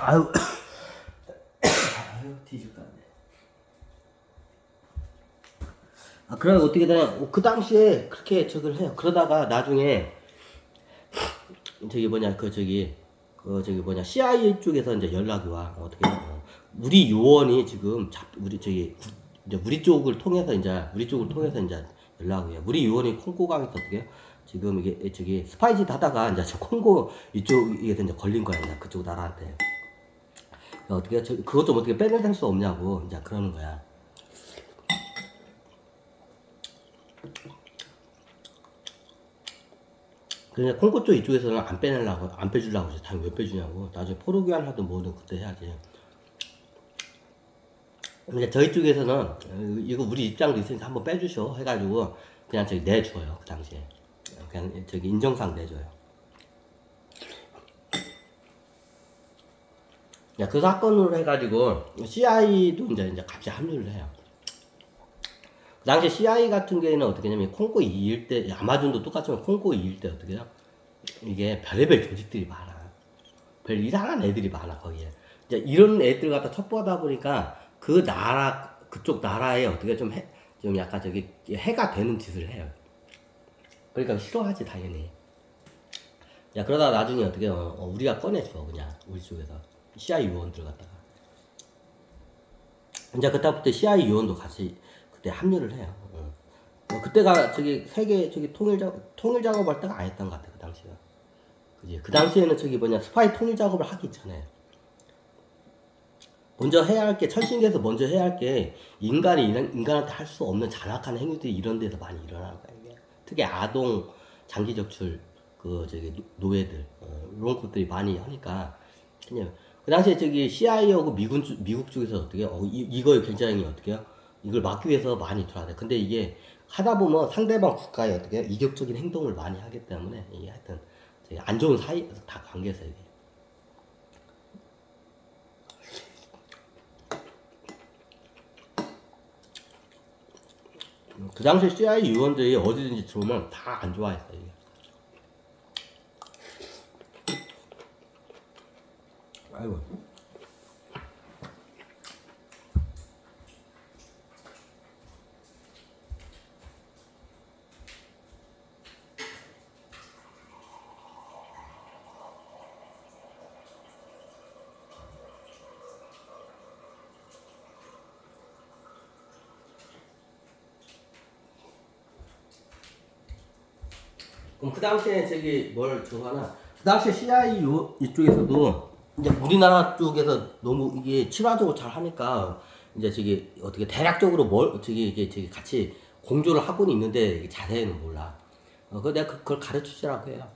아유, 아유, 뒤질까네. 그래, 어떻게 되냐. 그 당시에 그렇게 저걸 해요. 그러다가 나중에, CIA 쪽에서 이제 연락이 와. 어떻게, 우리 요원이 지금, 이제 우리 쪽을 통해서 이제 연락이 해요. 우리 요원이 콩고강에서 어떻게, 지금 스파이짓 하다가 이제 저 콩고 이쪽에서 이제 걸린 거야. 이제 그쪽 나라한테. 어떻게, 그것 좀 어떻게 빼낼 수 없냐고, 이제 그러는 거야. 그냥 콩고 쪽 이쪽에서는 안 빼주려고 그래. 당연히 왜 빼주냐고. 나중에 포로 교환하든 뭐든 그때 해야지. 근데 저희 쪽에서는 이거 우리 입장도 있으니까 한번 빼주셔 해가지고 그냥 내줘요. 그 당시에 그냥 인정상 내줘요. 그 사건으로 해가지고 CI도 이제 같이 합류를 해요. 그 당시 CI 같은 경우에는 어떻게 하냐면 콩고 2일 때 아마존도 똑같지만 콩고 2일 때 어떻게 해요? 이게 별의별 조직들이 많아. 별 이상한 애들이 많아 거기에. 이제 이런 애들 갖다 첩보하다 보니까 그쪽 나라에 어떻게 좀 약간 해가 되는 짓을 해요. 그러니까 싫어하지 당연히. 야 그러다 나중에 어떻게 우리가 꺼내줘 그냥 우리 쪽에서 CI 요원들 갖다가. 이제 그때부터 CI 요원도 같이 그때 합류를 해요. 그때가 세계 통일 작업할 때가 아니었던 것 같아 그 당시가. 그지? 그 당시에는 스파이 통일 작업을 하기 전에 먼저 해야 할 게 철신계에서 먼저 해야 할 게 인간한테 할 수 없는 잔악한 행위들이 이런 데서 많이 일어나는 거야 이게. 특히 아동 장기 적출 노예들 이런 것들이 많이 하니까 그냥 그 당시에 CIA하고 미국 쪽에서 어떻게 이걸 굉장히 어떻게 이걸 막기 위해서 많이 들어야 돼. 근데 이게 하다 보면 상대방 국가에 어떻게 이격적인 행동을 많이 하기 때문에 이게 하여튼 안 좋은 사이 다 관계에서 이게. 그 당시 CIA 요원들이 어디든지 들어오면 다 안 좋아했어 이게. 아이고. 그럼 그 당시에 뭘 좋아하나? 그 당시에 CIA 이쪽에서도 이제 우리나라 쪽에서 너무 이게 친화적으로 잘 하니까 이제 어떻게 대략적으로 이게 같이 공조를 하고는 있는데 자세히는 몰라. 내가 그걸 가르치자라고 해요.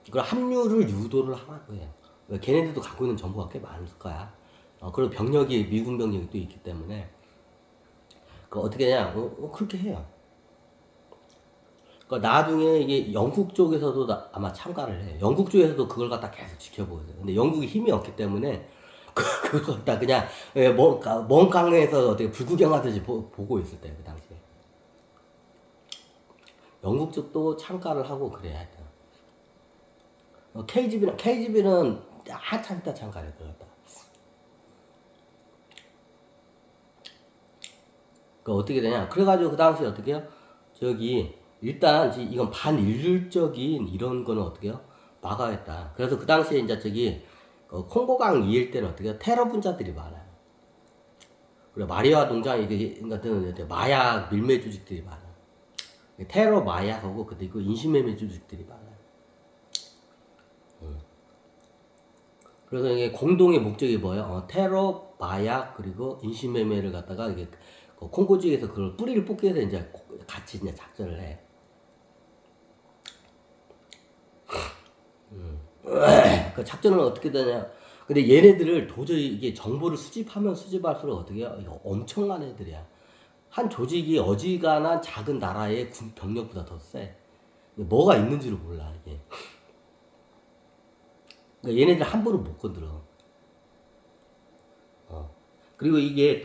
그걸 합류를 유도를 하라고 해요. 왜 걔네들도 갖고 있는 정보가 꽤 많을 거야. 그리고 미군 병력이 또 있기 때문에 어떻게 하냐? 그렇게 해요. 그러니까 나중에 이게 영국 쪽에서도 아마 참가를 해. 영국 쪽에서도 그걸 갖다 계속 지켜보고 있어요. 근데 영국이 힘이 없기 때문에 그걸 갖다 그냥 먼 강에서 어떻게 불구경하듯이 보고 있을 때 그 당시에. 영국 쪽도 참가를 하고 그래야 돼. KGB는 한참 있다 참가를 했다. 그 어떻게 되냐? 그래가지고 그 당시에 어떻게 해요? 일단 이건 반인륜적인 이런 거는 어떻게 해요? 막아야겠다. 그래서 그 당시에 이제 콩고강 이일 때는 어떻게 해요? 테러 분자들이 많아요. 그리고 마리아 농장 같은 마약 밀매 조직들이 많아요. 테러 마약하고 그리고 인신매매 조직들이 많아요. 그래서 이게 공동의 목적이 뭐예요? 테러, 마약 그리고 인신매매를 갖다가 이게 콩고 지역에서 그걸 뿌리를 뽑기 위해서 이제 같이 이제 작전을 해. 그 작전은 어떻게 되냐? 근데 얘네들을 도저히 이게 정보를 수집하면 수집할수록 어떻게 해요? 이거 엄청난 애들이야. 한 조직이 어지간한 작은 나라의 군 병력보다 더 세. 뭐가 있는지를 몰라 이게. 그러니까 얘네들 함부로 못 건드려. 그리고 이게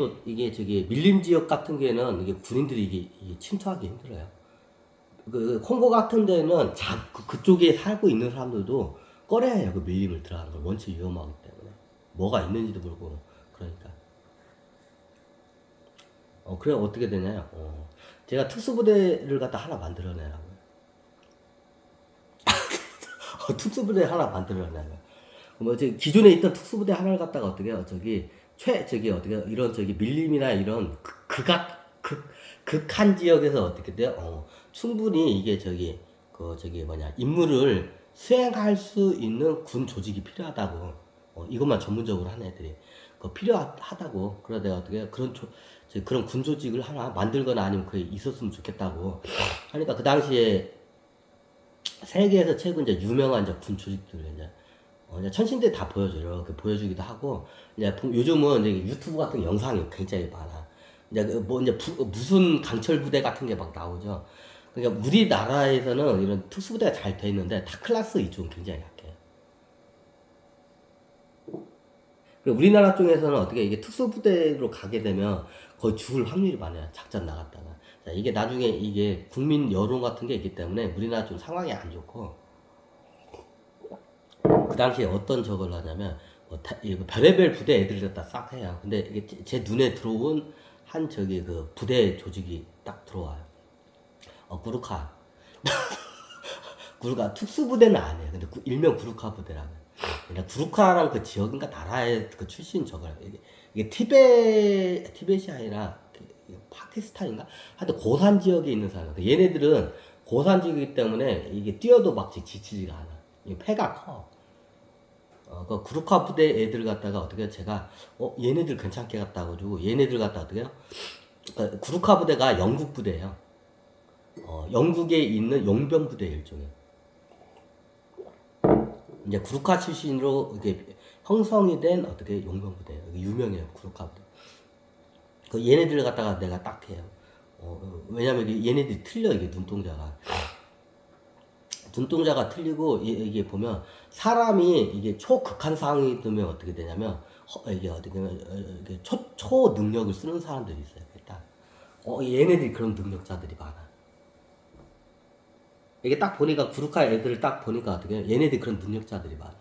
밀림 지역 같은 경우에는 이게 군인들이 이게 침투하기 힘들어요. 그 콩고 같은 데는 그쪽에 살고 있는 사람들도 꺼려야 해요. 그 밀림을 들어가는 걸 원체 위험하기 때문에. 뭐가 있는지도 모르고 그러니까 그래 어떻게 되냐요? 제가 특수부대를 갖다 하나 만들어내라고. 특수부대 하나 만들어내라고. 뭐 기존에 있던 특수부대 하나를 갖다가 어떻게 해요? 저기 어떻게 이런 밀림이나 이런 극한 지역에서 어떻게 돼요? 충분히 이게 임무를 수행할 수 있는 군 조직이 필요하다고. 이것만 전문적으로 하는 애들이 필요하다고. 그러다 내가 어떻게 그런 군 조직을 하나 만들거나 아니면 그게 있었으면 좋겠다고. 하니까 그 당시에 세계에서 최고 이제 유명한 군 조직들을 이제 천신대 다 보여줘요. 이렇게 보여주기도 하고, 이제 요즘은 이제 유튜브 같은 영상이 굉장히 많아. 이제 무슨 강철 부대 같은 게 막 나오죠. 그러니까 우리나라에서는 이런 특수부대가 잘 돼 있는데 타클라스 이쪽은 굉장히 약해요. 우리나라 쪽에서는 어떻게 이게 특수부대로 가게 되면 거의 죽을 확률이 많아요. 작전 나갔다가. 자, 이게 나중에 이게 국민 여론 같은 게 있기 때문에 우리나라 좀 상황이 안 좋고, 그 당시에 어떤 저걸 하냐면 별의별 부대 애들을 갖다 싹 해요. 근데 이게 제 눈에 들어온 한 그 부대 조직이 딱 들어와요. 구루카. 구루카 특수부대는 아니에요. 근데 일명 구루카 부대라고. 그러니까 구루카랑 그 지역인가 나라의 그 출신 저거예요. 이게 티벳이 아니라 파키스탄인가? 하여튼 고산 지역에 있는 사람. 얘네들은 고산 지역이기 때문에 이게 뛰어도 막 지치지가 않아. 폐가 커. 그 구루카 부대 애들 갖다가 어떻게 제가 얘네들 괜찮게 갔다 가지고 얘네들 갖다 어떻게 해요? 구루카 부대가 영국 부대예요. 영국에 있는 용병 부대 일종이에요. 이제 구루카 출신으로 이게 형성이 된 어떻게 용병 부대예요. 유명해요, 구루카 부대. 얘네들 갖다가 내가 딱 해요. 왜냐면 얘네들이 틀려, 이게 눈동자가 틀리고, 이게 보면 사람이 이게 초극한 상황이 되면 어떻게 되냐면 이게 어떻게 되면 이게 초 능력을 쓰는 사람들이 있어요. 일단 얘네들이 그런 능력자들이 많아. 이게 딱 보니까 구루카 애들을 딱 보니까 어떻게 얘네들이 그런 능력자들이 많아.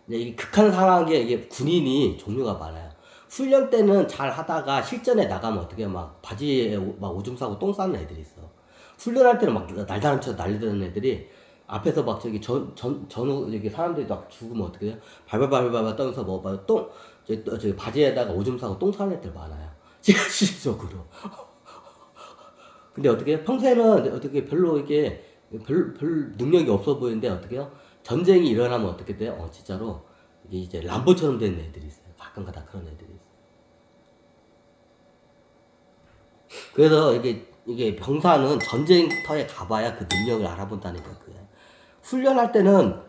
이게 극한 상황에 이게 군인이 종류가 많아요. 훈련 때는 잘 하다가 실전에 나가면 어떻게 막 바지에 막 오줌 싸고 똥 싸는 애들이 있어. 훈련할 때는 막 날다람 쳐서 날리던 애들이 앞에서 막 전후 이렇게 사람들이 막 죽으면 어떻게 해요? 발발발발 떠면서 저기 바지에다가 오줌 싸고 똥 싸는 애들 많아요. 실질적으로. 근데 어떻게 평소에는 어떻게 별로 이게 별 능력이 없어 보이는데 어떻게 해요? 전쟁이 일어나면 어떻게 돼요? 진짜로 이게 이제 람보처럼 된 애들이 있어요. 가끔가다 그런 애들이 있어요. 그래서 이게 병사는 전쟁터에 가봐야 그 능력을 알아본다니까. 그게 훈련할 때는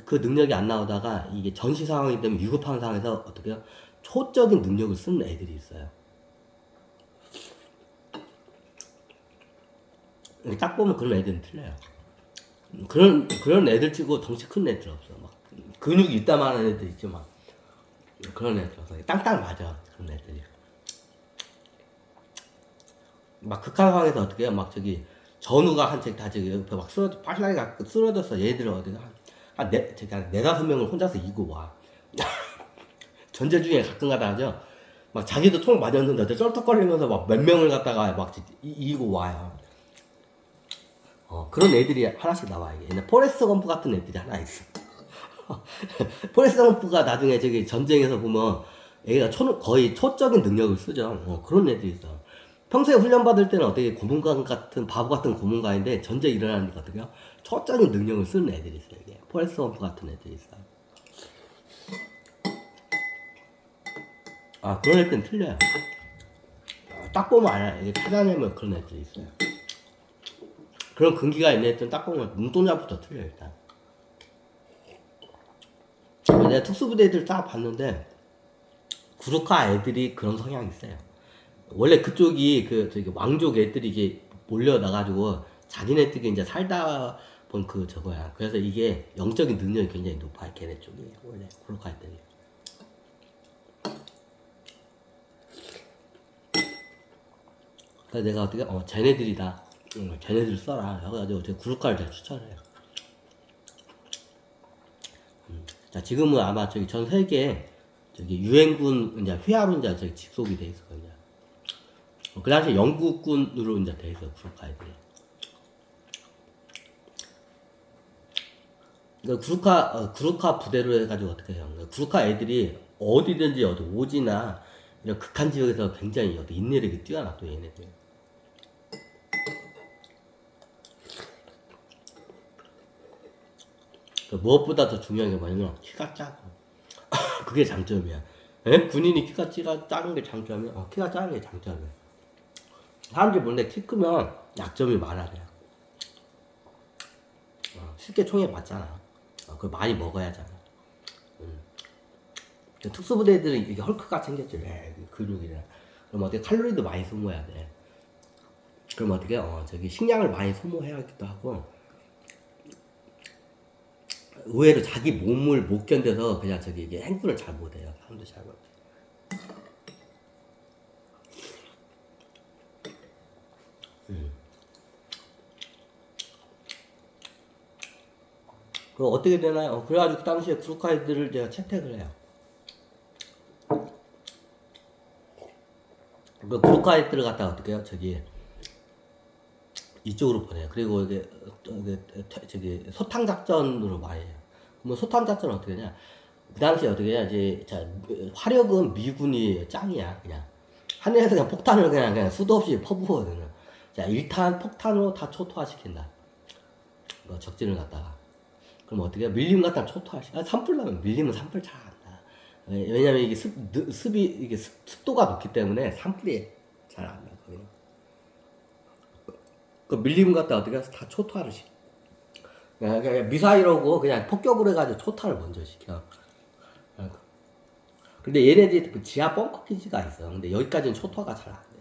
그 능력이 안 나오다가 이게 전시 상황이 되면 위급한 상황에서 어떻게 해요? 초적인 능력을 쓰는 애들이 있어요. 딱 보면 그런 애들은 틀려요. 그런 애들 치고 덩치 큰 애들 없어. 막 근육이 있다만한 애들 있죠. 막 그런 애들 없어. 땅땅 맞아. 그런 애들이. 막 극한 상황에서 어떻게 해요? 막 전우가 한 책 다 옆에 막 파실라게 쓰러졌어. 얘들은 어디가 한 네다섯 명을 혼자서 이고 와. 전제 중에 가끔 가다 하죠. 막 자기도 총 맞았는데 쩔뚝거리면서 막 몇 명을 갖다가 막 이기고 와요. 그런 애들이 하나씩 나와. 옛날 포레스트 검프 같은 애들이 하나 있어. 포레스트 검프가 나중에 전쟁에서 보면 애가 거의 초적인 능력을 쓰죠. 그런 애들이 있어. 평소에 훈련 받을 때는 어떻게 고문관 같은 바보 같은 고문관인데 전쟁 일어나니까 어떻게 해요? 초적인 능력을 쓰는 애들이 있어요. 이게 포레스트 검프 같은 애들이 있어. 그런 애들은 틀려요. 딱 보면 알아요. 이게 찾아내면 그런 애들이 있어요. 그런 근기가 있는 애들은 딱 보면 눈동자부터 틀려 일단. 내가 특수부대 애들 딱 봤는데 구루카 애들이 그런 성향이 있어요. 원래 그쪽이 왕족 애들이 이게 몰려나가지고 자기네들이 이제 살다 본 저거야. 그래서 이게 영적인 능력이 굉장히 높아. 걔네 쪽이 원래 구루카 애들이. 그래서 내가 어떻게 쟤네들이다. 쟤네들 써라. 그래가지고 구루카를 제가 추천해요. 자, 지금은 아마 저기 전 세계 저기 유엔군 이제 회화로 이제 저기 직속이 돼 있어요. 그 당시 영국군으로 이제 돼 있어 구루카 애들이. 구루카 부대로 해가지고 어떻게 해요? 구루카 애들이 어디든지 어디 오지나 이런 극한 지역에서 굉장히 어디 인내력이 뛰어나 또 얘네들. 무엇보다 더 중요한 게 뭐냐면 키가 작아. 그게 장점이야. 에? 군인이 키가 작은 게 장점이야. 키가 작은 게 장점이야. 사람들이 보는데 키 크면 약점이 많아 그냥. 쉽게 총에 맞잖아. 그걸 많이 먹어야 하잖아. 특수부대들은 이게 헐크가 생겼지. 근육이라. 그럼 어떻게 칼로리도 많이 소모해야 돼. 그럼 어떻게 저기 식량을 많이 소모해야 하기도 하고. 의외로 자기 몸을 못 견뎌서 그냥 저기 이게 행군을 잘 못해요. 사람도 잘 못해. 그 어떻게 되나요? 그래가지고 그 당시에 구루카이들을 제가 채택을 해요. 그 구루카이들을 갖다가 어떻게 해요? 저기 이쪽으로 보내요. 그리고 이게 저기 소탕 작전으로 많이 해요. 뭐 소탕 작전은 어떻게 하냐? 그 당시에 어떻게 해야 지 자, 화력은 미군이 짱이야. 그냥 하늘에서 그냥 폭탄을 그냥 수도 없이 퍼부어거든요. 자, 1탄 폭탄으로 다 초토화시킨다. 적진을 갖다가. 그럼 어떻게 해? 밀림 갖다 초토화시켜. 산불 나면 밀림은 산불 잘 안 나. 왜냐면 이게 이게 습도가 높기 때문에 산불이 잘 안 나. 거기는. 그 밀림 갖다 어떻게 해서 다 초토화를 시켜. 그냥 미사일하고 그냥 폭격을 해가지고 초토화를 먼저 시켜. 근데 얘네들이 그 지하 벙커 기지가 있어. 근데 여기까지는 초토화가 잘 안 돼.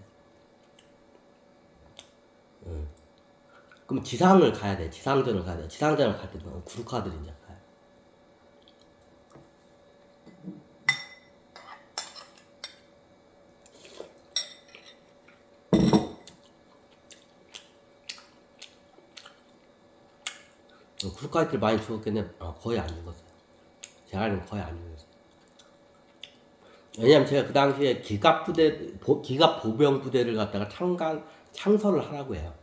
그럼 지상을 가야 돼. 지상전을 가야 돼. 지상전을 갈 때는 구루카들이 이제 가요. 구루카들 많이 죽었겠네. 거의 안 죽었어요. 제가 알기로는 거의 안 죽었어요. 왜냐면 제가 그 당시에 기갑 보병 부대를 갖다가 창설을 하라고 해요.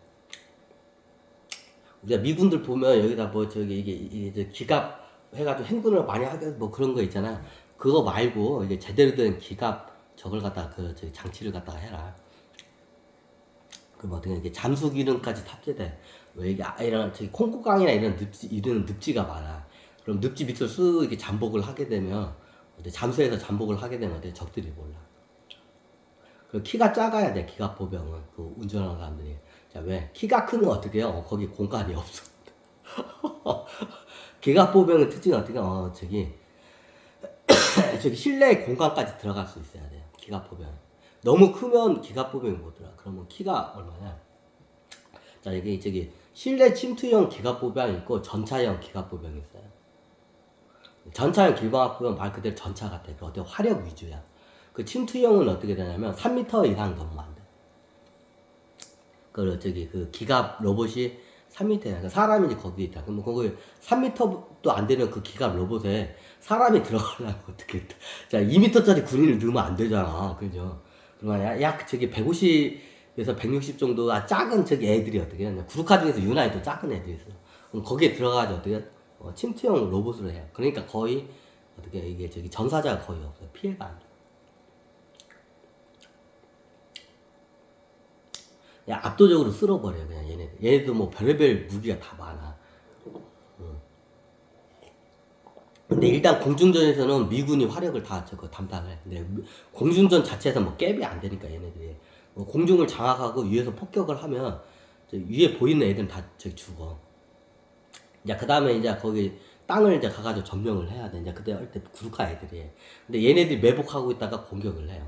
우리가 미군들 보면 여기다 뭐 저기 이게 기갑 해가지고 행군을 많이 하게 뭐 그런 거 있잖아. 그거 말고 이게 제대로 된 기갑 저걸 갖다가 저기 장치를 갖다가 해라. 그럼 어떻게 이게 잠수 기능까지 탑재돼. 왜 이게 이런 저기 콩고강이나 이런 늪지가 많아. 그럼 늪지 밑으로 쓱 이렇게 잠복을 하게 되면 잠수해서 잠복을 하게 되면 적들이 몰라. 그 키가 작아야 돼. 기갑 보병은 그 운전하는 사람들이. 자, 왜? 키가 크면 어떻게 해요? 거기 공간이 없어. 기갑 보병의 특징은 어떻게 저기 실내 공간까지 들어갈 수 있어야 돼요. 기갑 보병. 너무 크면 기갑 보병이 못 들어가. 그러면 키가 얼마냐? 자, 이게 저기 실내 침투형 기갑 보병이 있고 전차형 기갑 보병이 있어요. 전차형 기갑 보병 말 그대로 전차 같아. 그 어때 화력 위주야. 그 침투형은 어떻게 되냐면 3m 이상 넘으면 안 돼. 그 기갑 로봇이 3m야. 사람이 이제 거기 있다. 그럼 거기 3m도 안 되는 그 기갑 로봇에 사람이 들어가려면 어떻게, 자, 2m짜리 군인을 넣으면 안 되잖아. 그죠? 그러면 약 저기 150에서 160 정도 작은 저기 애들이 어떻게 하냐. 구루카 중에서 유난히 또 작은 애들이 있어. 그럼 거기에 들어가서 어떻게, 침투형 로봇으로 해요. 그러니까 거의, 어떻게, 이게 저기 전사자가 거의 없어요. 피해가 안 돼. 그냥 압도적으로 쓸어버려요. 그냥 얘네도 뭐 별의별 무기가 다 많아. 근데 일단 공중전에서는 미군이 화력을 다 저거 담당해. 근데 공중전 자체에서 뭐 갭이 안 되니까 얘네들이 공중을 장악하고 위에서 폭격을 하면 위에 보이는 애들은 다 저기 죽어. 이제 그 다음에 이제 거기 땅을 이제 가가지고 점령을 해야 돼. 이제 그때 할 때 구루카 애들이. 근데 얘네들이 매복하고 있다가 공격을 해요.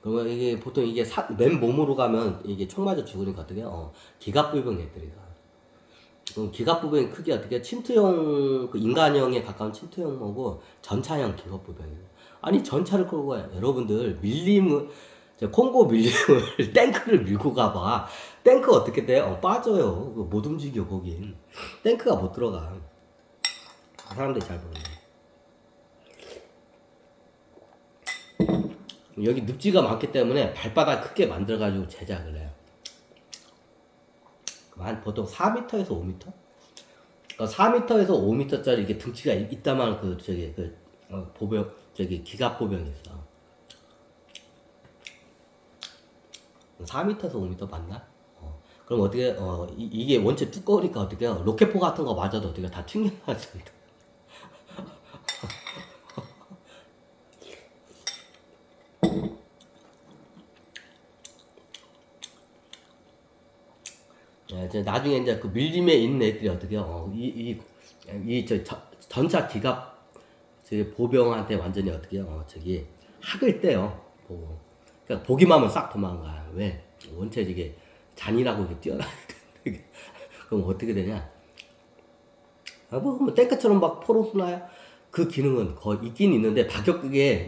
그러면 이게 보통 이게 맨 몸으로 가면 이게 총 맞아 죽으니까 어떻게 기갑부병 애들이 가. 그럼 기갑부병이 크게 어떻게 침투형 그 인간형에 가까운 침투형 뭐고 전차형 기갑부병이에요. 아니 전차를 끌고 가요. 여러분들 밀림을 콩고 밀림을 탱크를 밀고 가봐. 탱크 어떻게 돼? 빠져요. 못 움직여 거긴. 탱크가 못 들어가. 사람들이 잘 모르네. 여기 늪지가 많기 때문에 발바닥 크게 만들어가지고 제작을 해요. 한 보통 4m에서 5m? 4m에서 5m짜리 이게 등치가 있다만 보병, 기갑 보병이 있어. 4m에서 5m 맞나? 그럼 어떻게, 이게 원체 두꺼우니까 어떻게 해요? 로켓포 같은 거 맞아도 어떻게 다 튕겨나가죠. 나중에 이제 그 밀림에 있는 애들이 어떻게 해요? 전차 기갑 보병한테 완전히 어떻게 해요? 학을 떼요. 보고. 그러니까 보기만 하면 싹 도망가요. 왜? 원체 이게 잔인하고 이게 뛰어나야 돼. 그럼 어떻게 되냐? 뭐 탱크처럼 막 포로 쏘나요? 그 기능은 거의 있긴 있는데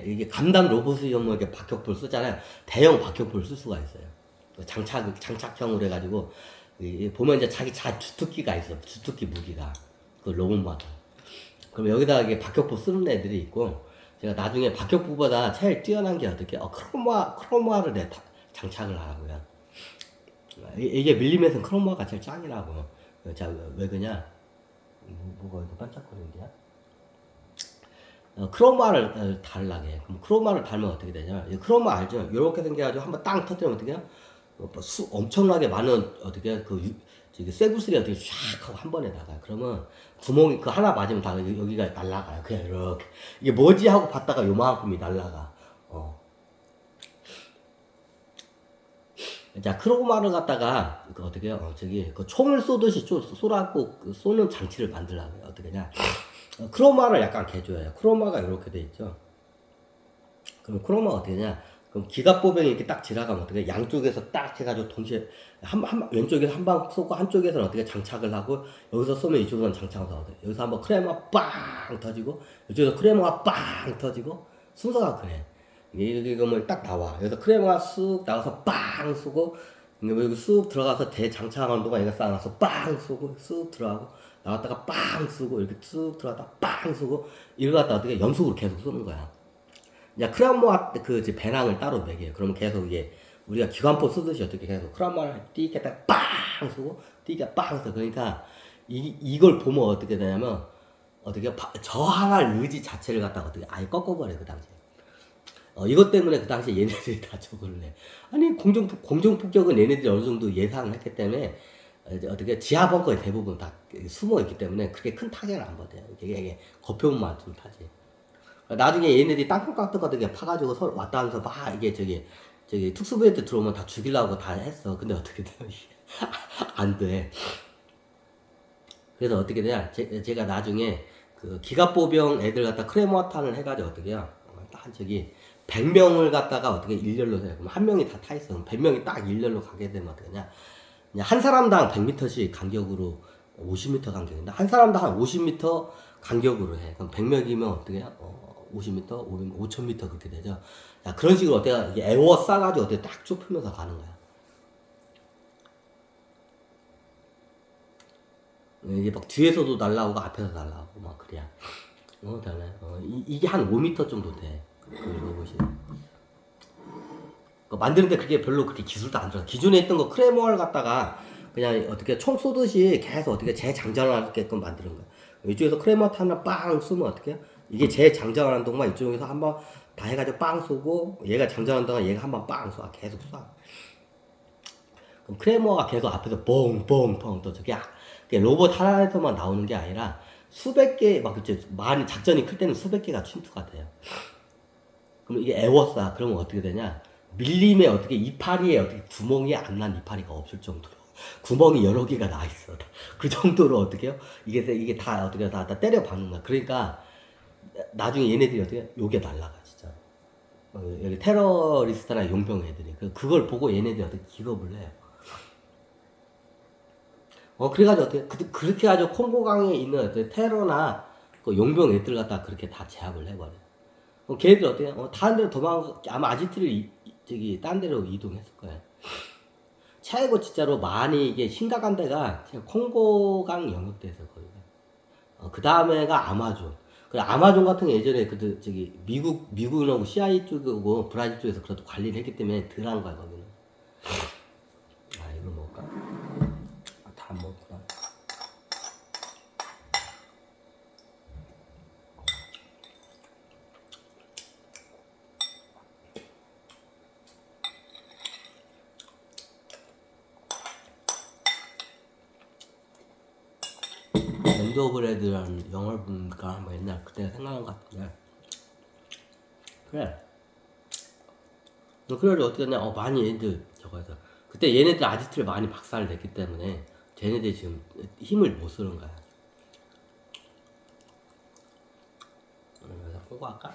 이게 감당 로봇이면 이렇게 박격포를 쓰잖아요. 대형 박격포를 쓸 수가 있어요. 장착형으로 해가지고 보면 이제 자기 주특기가 있어. 주특기 무기가 그 로봇마다. 그럼 여기다가 이게 박격포 쓰는 애들이 있고, 제가 나중에 박격포보다 제일 뛰어난 게 어떻게 크로마를 장착을 하라고요. 이게 밀림에서는 크로마가 제일 짱이라고. 자, 왜 그냐? 뭐가 이렇게 반짝거리는 게야? 크로마를 달라게. 그럼 크로마를 달면 어떻게 되냐? 크로마 알죠? 이렇게 생겨가지고 한번 땅 터뜨리면 어떻게 해요? 엄청나게 많은 어떻게 쇠구슬이 어떻게 쫙 하고 한 번에 나가요. 그러면 구멍이 그 하나 맞으면 다 여기가 날라가요. 그냥 이렇게 이게 뭐지 하고 봤다가 요만큼이 날라가. 자, 크로마를 갖다가 어떻게 해요? 그 총을 쏘듯이 쏘라고 쏘는 장치를 만들라고요. 어떻게 냐? 크로마를 약간 개조해요. 크로마가 이렇게 돼 있죠. 그럼 크로마가 어떻게 냐? 그럼 기갑 보병이 이렇게 딱 지나가면 어떻게 양쪽에서 딱 해가지고 동시에 왼쪽에서 한 방 쏘고 한쪽에서는 어떻게 장착을 하고, 여기서 쏘면 이쪽에서는 장착을 하고, 여기서 한번 크레마 빵 터지고 이쪽에서 크레마가 빵 터지고, 순서가 그래. 이게 뭐 딱 나와. 여기서 크레마가 쑥 나와서 빵 쏘고, 여기 쑥 들어가서 대장착하는 동안 얘가 쌓아놔서 빵 쏘고, 쑥 들어가고 나왔다가 빵 쏘고, 이렇게 쑥 들어갔다 빵 쏘고, 이걸 갖다 어떻게 연속으로 계속 쏘는 거야. 이제 크라모아 배낭을 따로 매겨요. 그러면 계속 이게 우리가 기관포 쓰듯이 어떻게 계속 크라모아를 띠게 딱빵 쏘고 띠게 빵 쏘고. 그러니까 이걸 보면 어떻게 되냐면 어떻게 저항할 의지 자체를 갖다가 어떻게 아예 꺾어버려. 그 당시에 이것 때문에 그 당시에 얘네들이 다 저거를 해. 아니 공중폭격은 얘네들이 어느 정도 예상을 했기 때문에 어떻게 지하 벙커에 대부분 다 숨어 있기 때문에 그렇게 큰 타격을 안 받아요. 이게 거표만 좀 타지. 나중에 얘네들이 땅콩 같은 거 되게 파가지고 서로 왔다 하면서 막 이게 특수부 애들 들어오면 다 죽이려고 다 했어. 근데 어떻게 돼? 안 돼. 그래서 어떻게 되냐? 제가 나중에 그 기갑보병 애들 갖다 크레모탄을 해가지고 어떻게 해요? 딱 100명을 갖다가 어떻게 일렬로 해요. 그럼 한 명이 다 타 있어. 그럼 100명이 딱 일렬로 가게 되면 어떻게 되냐? 그냥 한 사람당 100m씩 간격으로 50m 간격인데, 한 사람당 한 50m 간격으로 해. 그럼 100명이면 어떻게 해요? 50m, 500m, 5000m 그렇게 되죠. 자, 그런 식으로 어떻게 에워 싸가지고 어떻게 딱 좁히면서 가는 거야. 이게 막 뒤에서도 날라오고 앞에서 날라오고 막 그래야. 달라요. 이게 한 5m 정도 돼. 그 로봇이. 만드는데 그게 별로 그렇게 기술도 안 들어. 기존에 있던 거 크레모를 갖다가 그냥 어떻게 총 쏘듯이 계속 어떻게 재장전하게끔 만드는 거야. 이쪽에서 크레모 타면 빵 쏘면 어떻게 해요? 이게 재장전하는 동안 이쪽에서 한번 다 해가지고 빵 쏘고, 얘가 장전하는 동안 얘가 한번 빵 쏴. 계속 쏴. 그럼 크레모가 계속 앞에서 뻥뻥뻥 또 로봇 하나에서만 나오는 게 아니라 수백 개, 많이 작전이 클 때는 수백 개가 침투가 돼요. 그럼 이게 에워싸. 그러면 어떻게 되냐? 밀림에 어떻게 이파리에 어떻게 구멍이 안 난 이파리가 없을 정도로 구멍이 여러 개가 나 있어. 그 정도로 어떻게 해요? 이게 다 어떻게 다 때려 박는 거야. 그러니까 나중에 얘네들이 어떻게 요게 날라가 진짜. 여기 테러리스트나 용병 애들이 그걸 보고 얘네들이 어떻게 기겁을 해요. 그래가지고 어떻게 그렇게 해가지고 콩고강에 있는 어떤 테러나 그 용병 애들 갖다 그렇게 다 제압을 해버려. 걔들 어떻게 다른 데로 아마 아지트를 딴 데로 이동했을 거예요. 최고 진짜로 많이 이게 심각한 데가 콩고강 영역대에서 거기가 그 다음에가 아마존. 그 아마존 같은 게 예전에 그 저기 미국하고 CI 쪽하고 브라질 쪽에서 그래도 관리를 했기 때문에 덜한 거야 거기는. 아 이거 먹을까? 아, 다 안 먹구나. 랜드오브레드라는 영화를 보니까 뭐 옛날 그때 생각난 것 같은데 그래 그래도 어떻게 했냐 많이 얘네들 저거 해서 그때 얘네들 아지트를 많이 박살을 냈기 때문에 쟤네들이 지금 힘을 못 쓰는 거야. 그래서 콩고 할까?